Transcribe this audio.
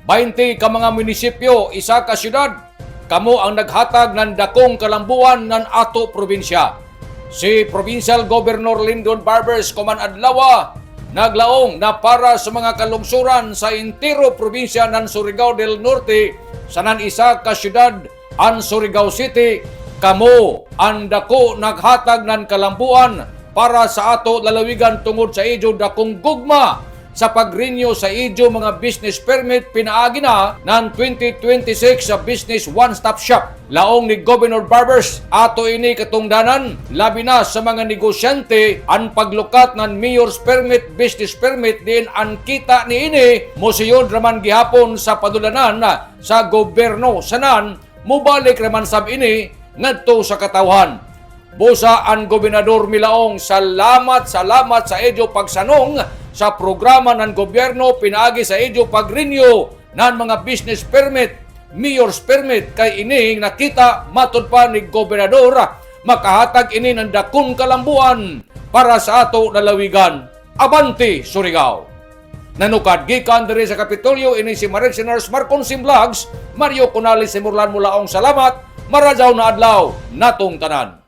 20 ka mga munisipyo, isa ka syudad, kamo ang naghatag ng dakong kalambuan ng ato probinsya. Si Provincial Governor Lyndon Barbers Coman Adlawa naglaong na para sa mga kalungsuran sa entero probinsya ng Surigao del Norte sa nan isa ka syudad ang Surigao City, kamo ang dako naghatag ng kalambuan para sa ato lalawigan tungod sa idyo dakong gugma sa pagrenew sa idyo mga business permit pinaagi na ng 2026 sa Business One-Stop Shop. Laong ni Governor Barbers, ato ini katungdanan, labi na sa mga negosyante, ang paglukat ng Mayor's Permit, Business Permit, din ang kita ni ini, musiyod raman gihapon sa padulanan sa gobyerno. Sanan, mubalik raman sab ini, ngadto sa katawhan. Busa ang Gobernador Milaong, salamat sa idyo pagsanong sa programa ng gobyerno pinaagi sa idyo pag-renew ng mga business permit, mayor's permit, kay ining nakita matud pa ni Gobernador makahatag ini ng dakong kalambuan para sa ato lalawigan. Abante, Surigao! Nanukad gikan diri sa Kapitolyo ini si Marek Senars Marconsim Vlogs, Mario Conales Simurlan Mulaong, salamat, marajaw na adlaw natong tanan.